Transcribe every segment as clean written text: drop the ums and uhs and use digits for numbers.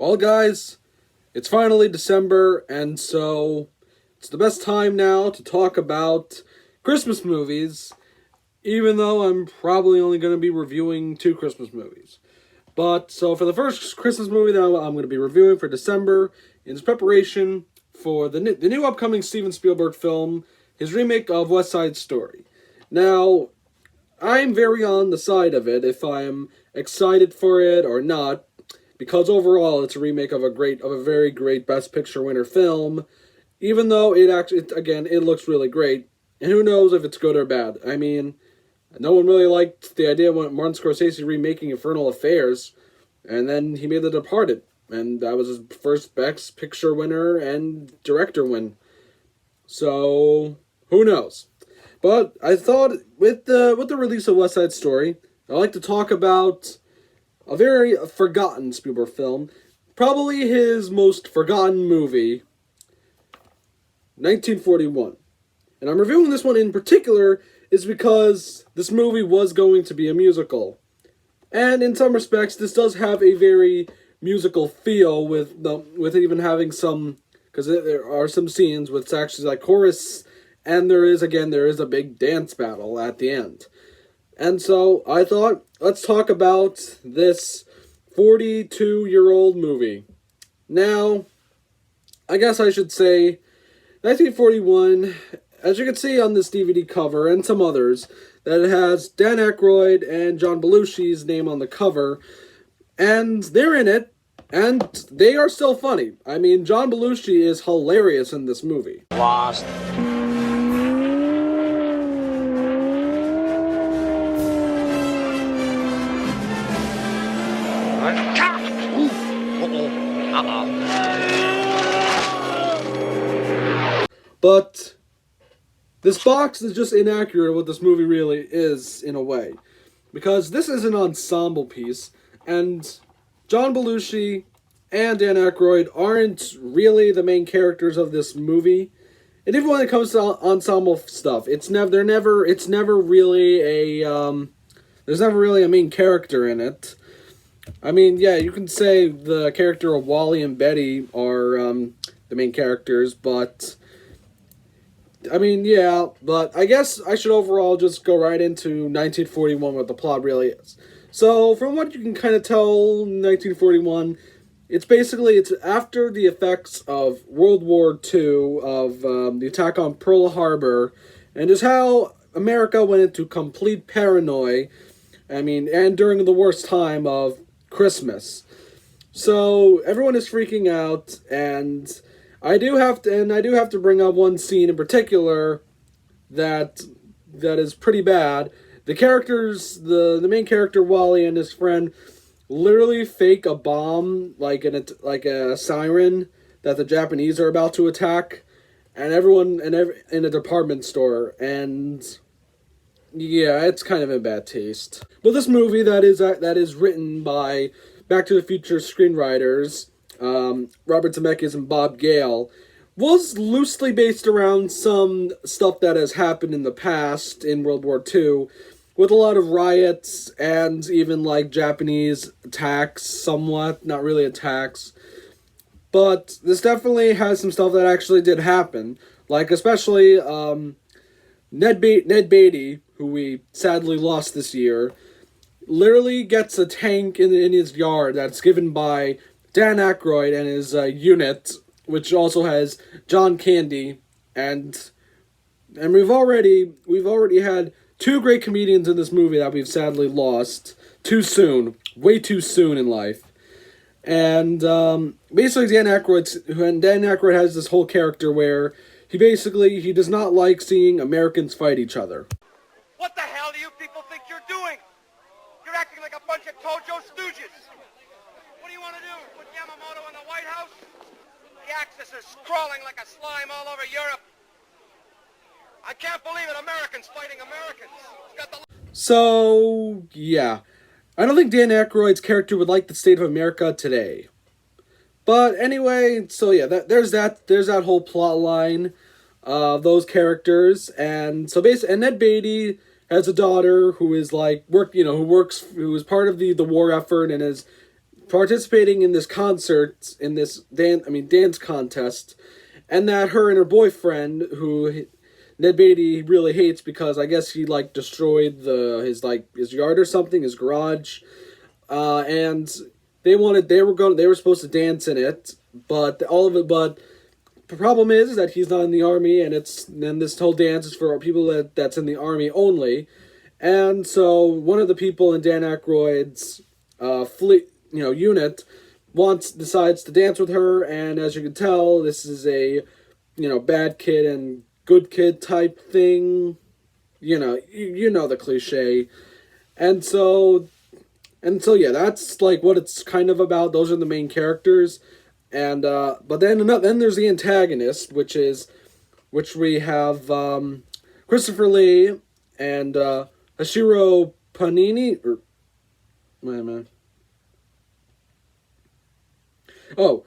Well, guys, it's finally December, and so it's the best time now to talk about Christmas movies, even though I'm probably only going to be reviewing two Christmas movies. But, so for the first Christmas movie that I'm going to be reviewing for December, in preparation for the new upcoming Steven Spielberg film, his remake of West Side Story. Now, I'm very on the side of it if I'm excited for it or not, because overall it's a remake of a very great Best Picture winner film, even though it looks really great, and who knows if it's good or bad. I mean, no one really liked the idea when Martin Scorsese remaking Infernal Affairs, and then he made The Departed, and that was his first Best Picture winner and director win. So, who knows? But I thought with the release of West Side Story, I'd like to talk about a very forgotten Spielberg film, probably his most forgotten movie, 1941. And I'm reviewing this one in particular is because this movie was going to be a musical. And in some respects, this does have a very musical feel with even having some, because there are some scenes with actually like chorus, and there is a big dance battle at the end. And so I thought, let's talk about this 42-year-old movie. Now, I guess I should say 1941, as you can see on this DVD cover and some others, that it has Dan Aykroyd and John Belushi's name on the cover, and they're in it, and they are still funny. I mean, John Belushi is hilarious in this movie. Lost. But this box is just inaccurate of what this movie really is, in a way. Because this is an ensemble piece, and John Belushi and Dan Aykroyd aren't really the main characters of this movie. And even when it comes to ensemble stuff, there's never really a main character in it. I mean, yeah, you can say the character of Wally and Betty are the main characters, but I mean, yeah, but I guess I should overall just go right into 1941, what the plot really is. So, from what you can kind of tell, 1941, it's after the effects of World War II, of the attack on Pearl Harbor, and just how America went into complete paranoia, and during the worst time of Christmas. So, everyone is freaking out, and I do have to bring up one scene in particular that is pretty bad. The main character Wally and his friend literally fake a bomb like a siren that the Japanese are about to attack, and everyone in a department store, and yeah, it's kind of in bad taste. But this movie that is written by Back to the Future screenwriters, Robert Zemeckis and Bob Gale, was loosely based around some stuff that has happened in the past in World War II, with a lot of riots and even like Japanese attacks, somewhat, not really attacks. But this definitely has some stuff that actually did happen, like especially Ned Beatty, who we sadly lost this year, literally gets a tank in his yard that's given by Dan Aykroyd and his unit, which also has John Candy, and we've already had two great comedians in this movie that we've sadly lost way too soon in life. And basically Dan Aykroyd has this whole character where he does not like seeing Americans fight each other. What the hell do you people think you're doing? You're acting like a bunch of Tojo stooges. What do you want to do? Put Yamamoto in the White House? The Axis is crawling like a slime all over Europe. I can't believe it. Americans fighting Americans. So, yeah. I don't think Dan Aykroyd's character would like the state of America today. But anyway, so yeah, there's that whole plot line of those characters, and so basically, and Ned Beatty has a daughter who is like who is part of the war effort and is participating in this concert, in this dance contest, and that her and her boyfriend, who Ned Beatty really hates because I guess he like destroyed his yard or something, his garage, and they were supposed to dance in it, but the problem is that he's not in the army, and then this whole dance is for people that's in the army only, and so one of the people in Dan Aykroyd's unit decides to dance with her, and as you can tell, this is a bad kid and good kid type thing, you know the cliche, and so yeah, that's like what it's kind of about. Those are the main characters. And but then there's the antagonist, which we have Christopher Lee and Hashiro Panini. Wait a minute. Oh,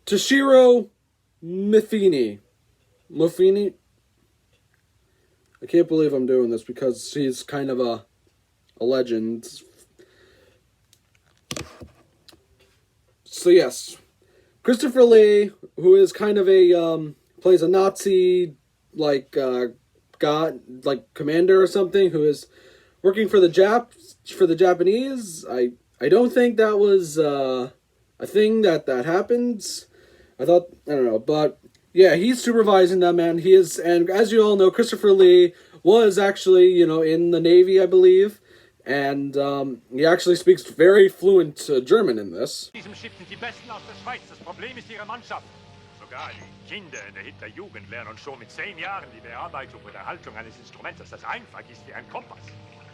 Toshiro Mifune. I can't believe I'm doing this because he's kind of a legend. So yes. Christopher Lee, who is kind of plays a Nazi, commander or something, who is working for the Japanese. I don't think that was a thing that happens. I don't know, but yeah, he's supervising them, and he is, and as you all know, Christopher Lee was actually, in the Navy, I believe. And he actually speaks very fluent German in this. Diesem Schiff sind die Besten aus der Schweiz. Das Problem ist ihre Mannschaft. Sogar die Kinder in der Hitlerjugend lernen schon mit 10 Jahren die Bearbeitung und Erhaltung eines Instruments, das einfach ist wie ein Kompass.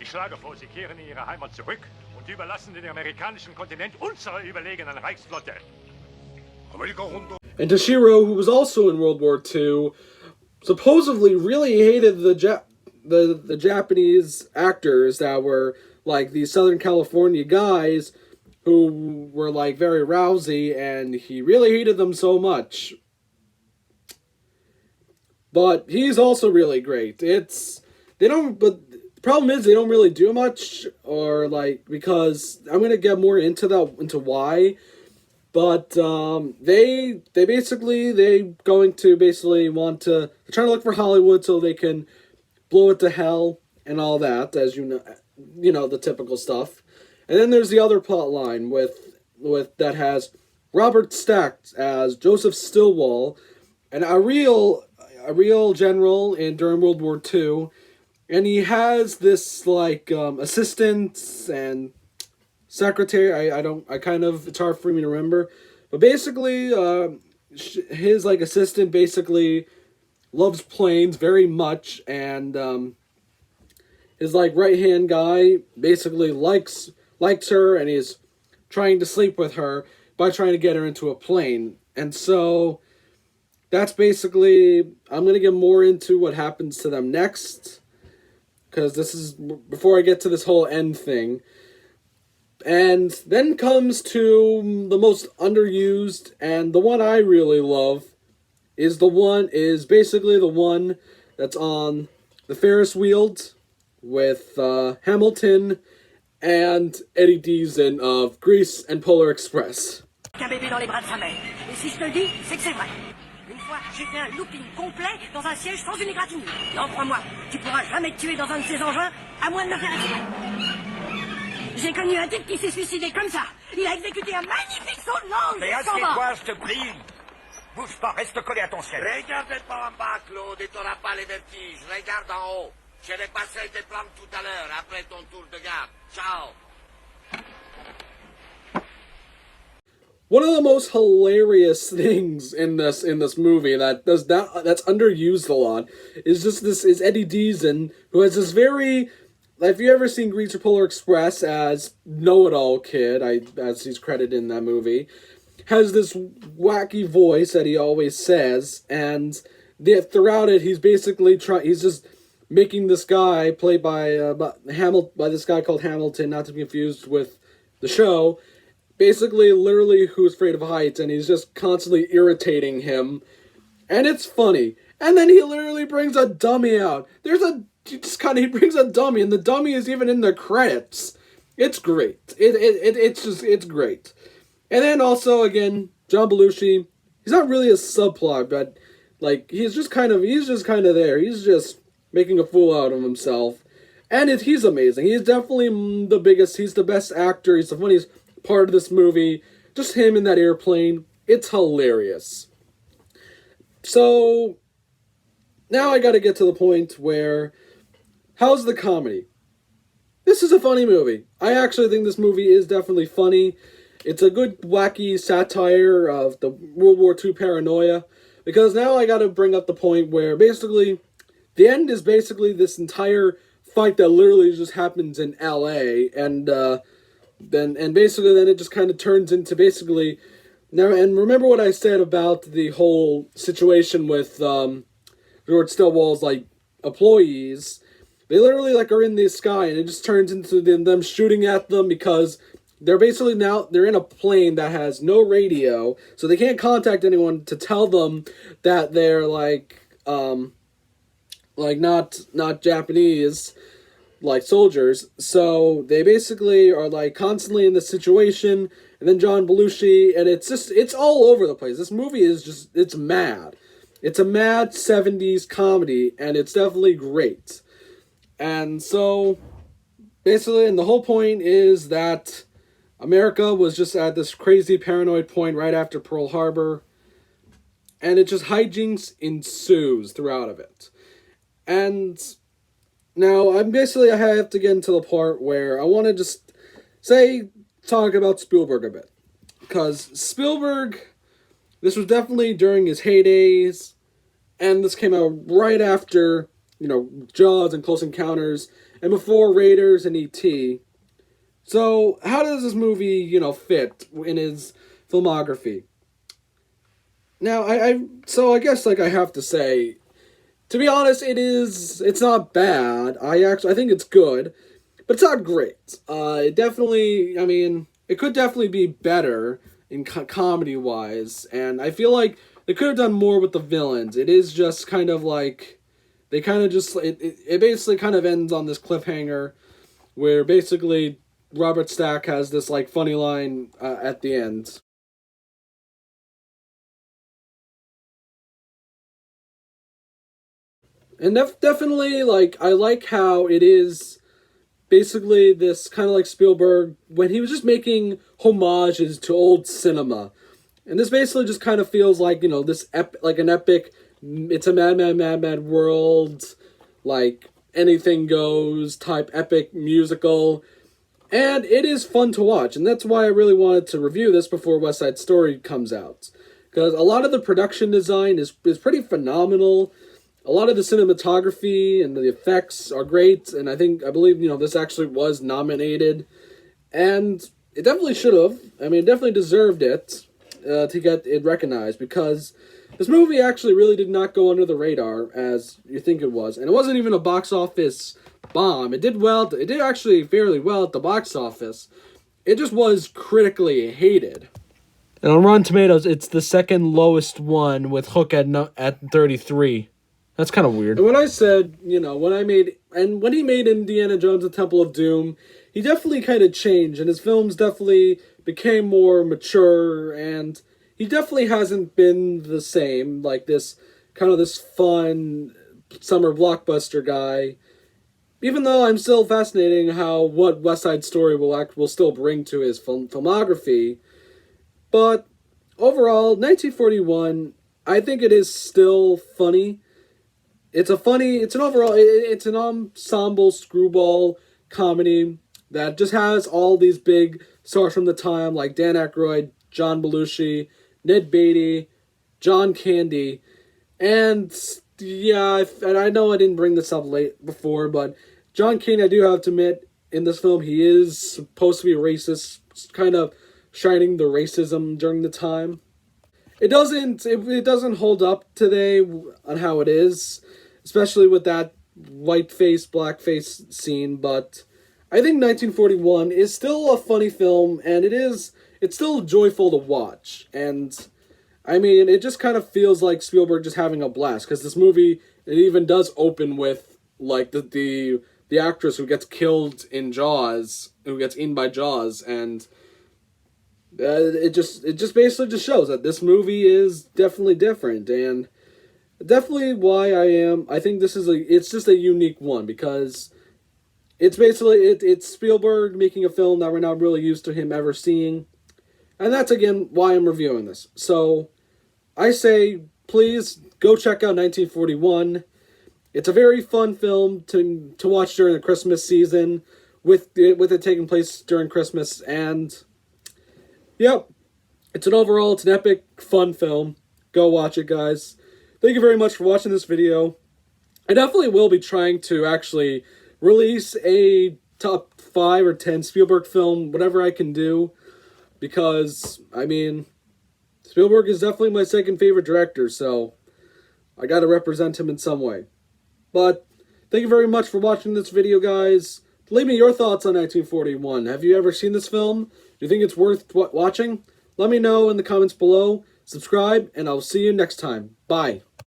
Ich schlage vor, sie kehren in ihre Heimat zurück und überlassen den amerikanischen Kontinent unserer überlegenen Reichsflotte. And Toshiro, who was also in World War II, supposedly really hated the Japanese actors that were like these Southern California guys who were like very rousy, and he really hated them so much. But he's also really great. But the problem is they don't really do much, or because I'm gonna get more into why. But they're trying to look for Hollywood so they can blow it to hell and all that, as you know, the typical stuff. And then there's the other plot line with that has Robert Stack as Joseph Stilwell, and a real general during World War II, and he has this assistants and secretary. It's hard for me to remember, but basically his assistant basically loves planes very much, and his right-hand guy basically likes her, and he's trying to sleep with her by trying to get her into a plane. And so that's basically, I'm going to get more into what happens to them next, because this is before I get to this whole end thing. And then comes to the most underused, and the one I really love is basically the one that's on the Ferris wheel with Hamilton and Eddie Deason of Grease and Polar Express. Qu'un bébé dans les bras de sa mère. Et si je te le dis, c'est que c'est vrai. Une fois, j'ai fait un looping complet dans un siège sans une égratignure. Non, crois-moi, tu pourras jamais te tuer dans un de ces engins, à moins de me faire exprès. J'ai connu un type qui s'est suicidé comme ça. Il a exécuté un magnifique saut de langue. Mais assieds-toi, je te prie. Bouge pas, reste collé à ton siège. Regarde pas en bas, Claude, et t'auras pas les vertiges. Regarde en haut. Je vais passer tes plans tout à l'heure, après ton tour de garde. Ciao. One of the most hilarious things in this movie that's underused a lot is Eddie Deason, who has this very, if you ever seen Grease or Polar Express as know-it-all kid, as he's credited in that movie, has this wacky voice that he always says, and throughout it he's basically he's just making this guy played by this guy called Hamilton, not to be confused with the show, basically literally who's afraid of heights, and he's just constantly irritating him, and it's funny. And then he literally brings a dummy out. He brings a dummy, and the dummy is even in the credits. It's great. It's great. And then also, again, John Belushi, he's not really a subplot, but, like, he's just kind of there. He's just making a fool out of himself. And he's amazing. He's definitely the biggest, he's the best actor, he's the funniest part of this movie. Just him in that airplane. It's hilarious. So, now I gotta get to the point where, how's the comedy? This is a funny movie. I actually think this movie is definitely funny. It's a good, wacky satire of the World War II paranoia. Because now I gotta bring up the point where, basically, the end is basically this entire fight that literally just happens in LA, and then it just kind of turns into basically now. And remember what I said about the whole situation with George Stillwell's like employees. They literally like are in the sky, and it just turns into them shooting at them because they're basically now they're in a plane that has no radio, so they can't contact anyone to tell them that they're like not Japanese, like soldiers. So they basically are like constantly in this situation, and then John Belushi, and it's all over the place. This movie is just, it's mad. It's a mad 70s comedy, and it's definitely great. And so basically, and the whole point is that America was just at this crazy paranoid point right after Pearl Harbor, and it just hijinks ensues throughout of it. And now I have to get into the part where I want to just talk about Spielberg a bit. Because Spielberg, this was definitely during his heydays, and this came out right after, Jaws and Close Encounters, and before Raiders and E.T. So, how does this movie, fit in his filmography? Now, I guess, I have to say, to be honest, it's not bad. I think it's good, but it's not great. It could definitely be better in comedy-wise, and I feel like they could have done more with the villains. It is just kind of like, they kind of just, it basically kind of ends on this cliffhanger, where basically Robert Stack has this, funny line at the end. And definitely, I like how it is basically this kind of like Spielberg, when he was just making homages to old cinema. And this basically just kind of feels like, this an epic, it's a mad world, anything goes type epic musical. And it is fun to watch, and that's why I really wanted to review this before West Side Story comes out. Because a lot of the production design is pretty phenomenal. A lot of the cinematography and the effects are great, and I believe, this actually was nominated. And it definitely should have. It definitely deserved it to get it recognized, because this movie actually really did not go under the radar as you think it was. And it wasn't even a box office bomb. It did well. It did actually fairly well at the box office. It just was critically hated. And on Rotten Tomatoes, it's the second lowest one, with Hook at 33. That's kind of weird. And when I said, when he made Indiana Jones and the Temple of Doom, he definitely kind of changed, and his films definitely became more mature, and he definitely hasn't been the same, this fun summer blockbuster guy. Even though I'm still fascinating what West Side Story will still bring to his filmography. But overall, 1941, I think it is still funny. It's an ensemble screwball comedy that just has all these big stars from the time, like Dan Aykroyd, John Belushi, Ned Beatty, John Candy, and I know I didn't bring this up before, but John Candy, I do have to admit, in this film, he is supposed to be racist, kind of shining the racism during the time. It doesn't hold up today on how it is, especially with that white-face, black-face scene, but I think 1941 is still a funny film, and it's still joyful to watch, and it just kind of feels like Spielberg just having a blast, because this movie, it even does open with, the actress who gets killed in Jaws, who gets eaten by Jaws, and It just basically just shows that this movie is definitely different, and definitely why I think it's just a unique one, because it's basically it's Spielberg making a film that we're not really used to him ever seeing, and that's again why I'm reviewing this. So I say, please go check out 1941. It's a very fun film to watch during the Christmas season, with it taking place during Christmas, and yep, it's an epic, fun film. Go watch it, guys. Thank you very much for watching this video. I definitely will be trying to actually release a top 5 or 10 Spielberg film, whatever I can do, because, I mean, Spielberg is definitely my second favorite director, so I gotta represent him in some way. But thank you very much for watching this video, guys. Leave me your thoughts on 1941. Have you ever seen this film? Do you think it's worth watching? Let me know in the comments below. Subscribe, and I'll see you next time. Bye.